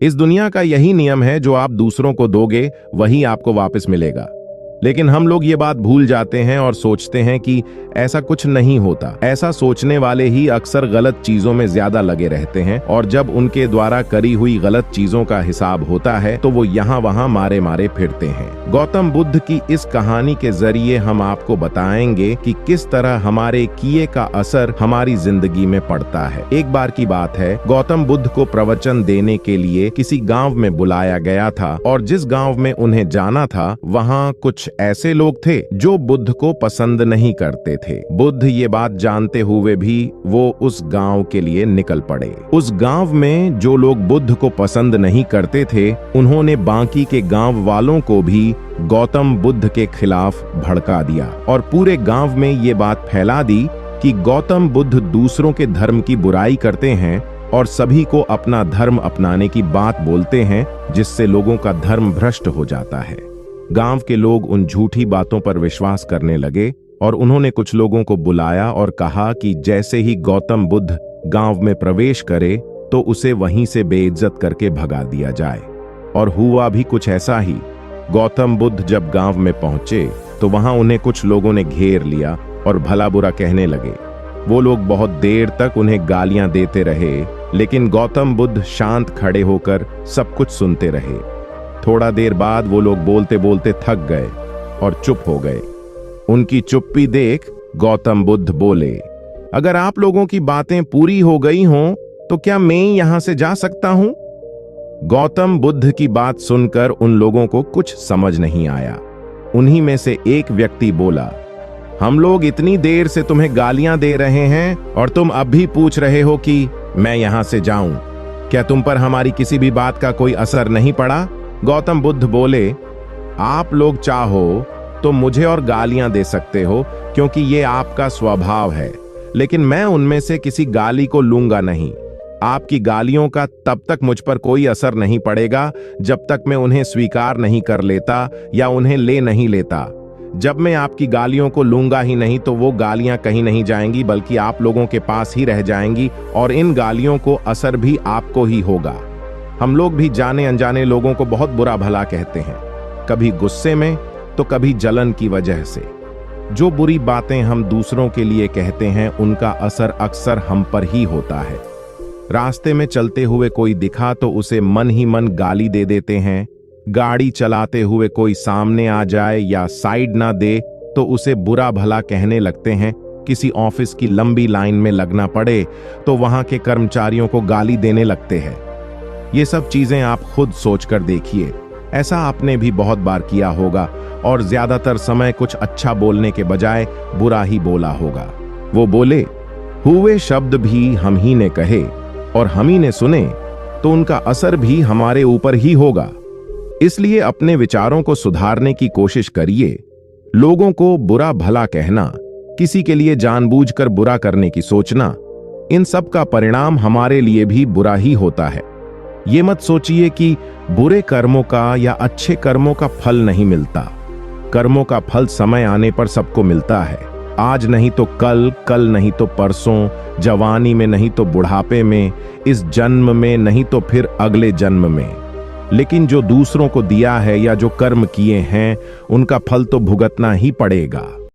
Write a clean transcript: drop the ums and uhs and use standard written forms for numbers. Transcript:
इस दुनिया का यही नियम है, जो आप दूसरों को दोगे वही आपको वापस मिलेगा। लेकिन हम लोग ये बात भूल जाते हैं और सोचते हैं कि ऐसा कुछ नहीं होता। ऐसा सोचने वाले ही अक्सर गलत चीजों में ज्यादा लगे रहते हैं, और जब उनके द्वारा करी हुई गलत चीजों का हिसाब होता है तो वो यहाँ वहाँ मारे मारे फिरते हैं। गौतम बुद्ध की इस कहानी के जरिए हम आपको बताएंगे कि किस तरह हमारे किए का असर हमारी जिंदगी में पड़ता है। एक बार की बात है, गौतम बुद्ध को प्रवचन देने के लिए किसी गांव में बुलाया गया था, और जिस गांव में उन्हें जाना था वहाँ कुछ ऐसे लोग थे जो बुद्ध को पसंद नहीं करते थे। बुद्ध ये बात जानते हुए भी वो उस गांव के लिए निकल पड़े। उस गांव में जो लोग बुद्ध को पसंद नहीं करते थे, उन्होंने बाकी के गांव वालों को भी गौतम बुद्ध के खिलाफ भड़का दिया और पूरे गांव में ये बात फैला दी कि गौतम बुद्ध दूसरों के धर्म की बुराई करते हैं और सभी को अपना धर्म अपनाने की बात बोलते हैं, जिससे लोगों का धर्म भ्रष्ट हो जाता है। गांव के लोग उन झूठी बातों पर विश्वास करने लगे और उन्होंने कुछ लोगों को बुलाया और कहा कि जैसे ही गौतम बुद्ध गांव में प्रवेश करे तो उसे वहीं से बेइज्जत करके भगा दिया जाए। और हुआ भी कुछ ऐसा ही। गौतम बुद्ध जब गांव में पहुंचे तो वहां उन्हें कुछ लोगों ने घेर लिया और भला बुरा कहने लगे। वो लोग बहुत देर तक उन्हें गालियां देते रहे, लेकिन गौतम बुद्ध शांत खड़े होकर सब कुछ सुनते रहे। थोड़ा देर बाद वो लोग बोलते बोलते थक गए और चुप हो गए। उनकी चुप्पी देख गौतम बुद्ध बोले, अगर आप लोगों की बातें पूरी हो गई हों तो क्या मैं यहां से जा सकता हूं? गौतम बुद्ध की बात सुनकर उन लोगों को कुछ समझ नहीं आया। उन्हीं में से एक व्यक्ति बोला, हम लोग इतनी देर से तुम्हें गालियां दे रहे हैं और तुम अब भी पूछ रहे हो कि मैं यहां से जाऊं। क्या तुम पर हमारी किसी भी बात का कोई असर नहीं पड़ा? गौतम बुद्ध बोले, आप लोग चाहो तो मुझे और गालियां दे सकते हो, क्योंकि ये आपका स्वभाव है, लेकिन मैं उनमें से किसी गाली को लूंगा नहीं। आपकी गालियों का तब तक मुझ पर कोई असर नहीं पड़ेगा जब तक मैं उन्हें स्वीकार नहीं कर लेता या उन्हें ले नहीं लेता। जब मैं आपकी गालियों को लूंगा ही नहीं तो वो गालियां कहीं नहीं जाएंगी, बल्कि आप लोगों के पास ही रह जाएंगी, और इन गालियों को असर भी आपको ही होगा। हम लोग भी जाने अनजाने लोगों को बहुत बुरा भला कहते हैं, कभी गुस्से में तो कभी जलन की वजह से। जो बुरी बातें हम दूसरों के लिए कहते हैं उनका असर अक्सर हम पर ही होता है। रास्ते में चलते हुए कोई दिखा तो उसे मन ही मन गाली दे देते हैं। गाड़ी चलाते हुए कोई सामने आ जाए या साइड ना दे तो उसे बुरा भला कहने लगते हैं। किसी ऑफिस की लंबी लाइन में लगना पड़े तो वहां के कर्मचारियों को गाली देने लगते हैं। ये सब चीजें आप खुद सोचकर देखिए, ऐसा आपने भी बहुत बार किया होगा और ज्यादातर समय कुछ अच्छा बोलने के बजाय बुरा ही बोला होगा। वो बोले, हुए शब्द भी हम ही ने कहे और हम ही ने सुने, तो उनका असर भी हमारे ऊपर ही होगा। इसलिए अपने विचारों को सुधारने की कोशिश करिए। लोगों को बुरा भला कहना, किसी के लिए जानबूझकर बुरा करने की सोचना, इन सब का परिणाम हमारे लिए भी बुरा ही होता है। ये मत सोचिए कि बुरे कर्मों का या अच्छे कर्मों का फल नहीं मिलता। कर्मों का फल समय आने पर सबको मिलता है। आज नहीं तो कल, कल नहीं तो परसों, जवानी में नहीं तो बुढ़ापे में, इस जन्म में नहीं तो फिर अगले जन्म में। लेकिन जो दूसरों को दिया है या जो कर्म किए हैं उनका फल तो भुगतना ही पड़ेगा।